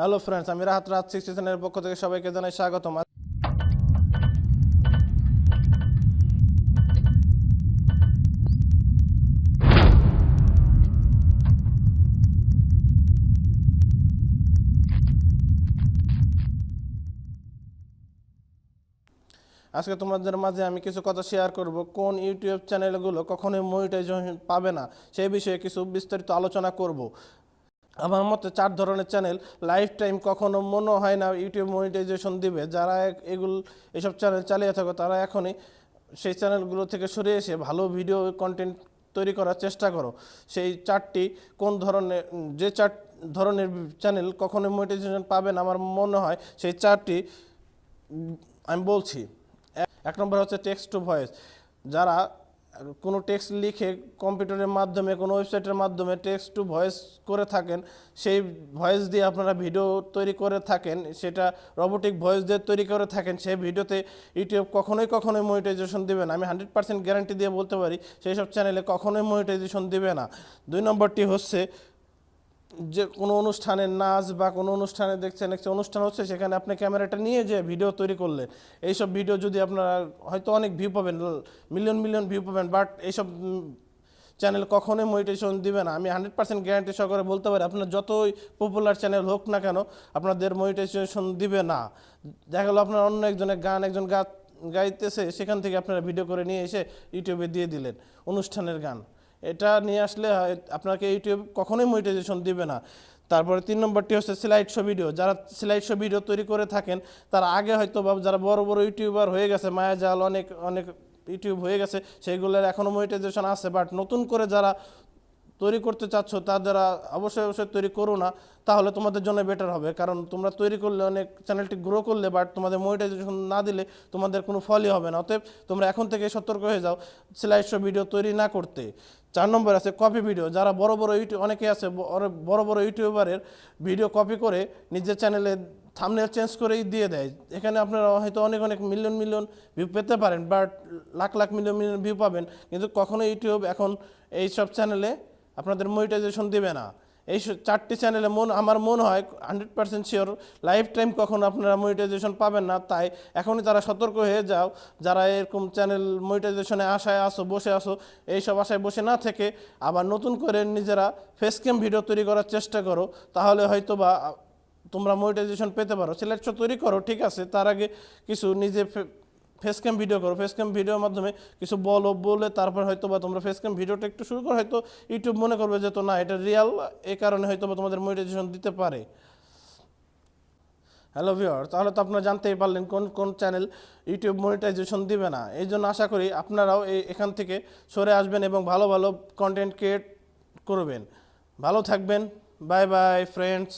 Hello friends, আমি রাহাত60 চ্যানেলের পক্ষ থেকে সবাইকে জানাই স্বাগতম। আজকে তোমাদের মাঝে আমি কিছু কথা শেয়ার করব, কোন ইউটিউব চ্যানেলগুলো কখনোই মনিটাইজেশন পাবে না সেই বিষয়ে কিছু বিস্তারিত আলোচনা করব। আমার মতে 4 ধরনের চ্যানেল লাইফ টাইম কখনো মনে হয় না ইউটিউব মনিটাইজেশন দিবে। যারা এসব চ্যানেল চালিয়ে থাকো তারা এখনই সেই চ্যানেলগুলো থেকে সরে এসে ভালো ভিডিও কন্টেন্ট তৈরি করার চেষ্টা করো। সেই 4টি কোন ধরনের যে 4 ধরনের চ্যানেল কখনোই মনিটাইজেশন পাবে না আমার মনে হয় সেই 4টি আমি বলছি। 1 নম্বর হচ্ছে টেক্সট টু ভয়েস। যারা কোনো টেক্সট লিখে কম্পিউটারের মাধ্যমে কোনো ওয়েবসাইটের মাধ্যমে টেক্সট টু ভয়েস করে থাকেন, সেই ভয়েস দিয়ে আপনারা ভিডিও তৈরি করে থাকেন, সেটা রোবোটিক ভয়েস দিয়ে তৈরি করে থাকেন, সেই ভিডিওতে ইউটিউব কখনোই মনিটাইজেশন দেবে না। আমি 100% গ্যারান্টি দিয়ে বলতে পারি সেই সব চ্যানেলে কখনোই মনিটাইজেশন দেবে না। 2 নম্বরটি হচ্ছে যে কোনো অনুষ্ঠানে নাচ বা কোনো অনুষ্ঠানে দেখছেন একটা অনুষ্ঠান হচ্ছে, সেখানে আপনি ক্যামেরাটা নিয়ে যে ভিডিও তৈরি করলেন, এইসব ভিডিও যদি আপনারা হয়তো অনেক ভিউ পাবেন, মিলিয়ন ভিউ পাবেন, বাট এইসব চ্যানেল কখনোই মনিটাইজেশন দিবে না। আমি 100% গ্যারান্টি সহকারে বলতে পারি, আপনার যতই পপুলার চ্যানেল হোক না কেন আপনাদের মনিটাইজেশন দিবে না। দেখা গেলো আপনার অন্য একজনের একজন গাইতেছে, সেখান থেকে আপনারা ভিডিও করে নিয়ে এসে ইউটিউবে দিয়ে দিলেন অনুষ্ঠানের গান, এটা নিয়ে আসলে আপনাকে ইউটিউব কখনোই মনিটাইজেশন দিবে না। তারপরে 3 নম্বরটি হচ্ছে স্লাইড শো ভিডিও। যারা স্লাইড শো ভিডিও তৈরি করে থাকেন তারা আগে হয়তো বা যারা বড় ইউটিউবার হয়ে গেছে, মায়াজাল অনেক ইউটিউব হয়ে গেছে, সেইগুলোর এখনও মনিটাইজেশন আছে, বাট নতুন করে যারা তৈরি করতে চাচ্ছ তারা অবশ্যই তৈরি করো না, তাহলে তোমাদের জন্য বেটার হবে। কারণ তোমরা তৈরি করলে অনেক চ্যানেলটি গ্রো করলে, বাট তোমাদের মনিটাইজেশন না দিলে তোমাদের কোনো ফলই হবে না। অতএব তোমরা এখন থেকে সতর্ক হয়ে যাও স্লাইড শো ভিডিও তৈরি না করতে। 4 নম্বর আছে কপি ভিডিও। যারা অনেকে আছে বড় ইউটিউবারের ভিডিও কপি করে নিজের চ্যানেলে থাম্বনেল চেঞ্জ করেই দিয়ে দেয়। এখানে আপনারা হয়তো অনেক মিলিয়ন ভিউ পেতে পারেন, বাট লাখ মিলিয়ন ভিউ পাবেন, কিন্তু কখনো ইউটিউব এখন এই সব চ্যানেলে আপনাদের মনিটাইজেশন দেবে না। এই 4টি চ্যানেলে আমার মনে হয় 100% শিওর লাইফ টাইম কখনো আপনারা মনিটাইজেশন পাবেন না। তাই এখনই তারা সতর্ক হয়ে যাও, যারা এরকম চ্যানেল মনিটাইজেশনে বসে আসো, এইসব আশায় বসে না থেকে আবার নতুন করে নিজেরা ফেস ক্যাম ভিডিও তৈরি করার চেষ্টা করো, তাহলে হয়তো বা তোমরা মনিটাইজেশন পেতে পারো। সিলেক্ট শো তৈরি করো, ঠিক আছে, তার আগে কিছু নিজে ফেস ক্যাম ভিডিও করো, ফেস ক্যাম ভিডিওর মাধ্যমে কিছু বলে তারপর হয়তো বা তোমরা ফেস ক্যাম ভিডিওটা একটু শুরু করো, হয়তো ইউটিউব মনে করবে যে তো না এটা রিয়াল, এই কারণে হয়তো বা তোমাদের মনিটাইজেশন দিতে পারে। হ্যালো ভিউয়ার, তাহলে তো আপনারা জানতেই পারলেন কোন চ্যানেল ইউটিউব মনিটাইজেশন দিবে না। এই জন্য আশা করি আপনারাও এখান থেকে সরে আসবেন এবং ভালো কন্টেন্ট ক্রিয়েট করবেন। ভালো থাকবেন, বাই বাই ফ্রেন্ডস।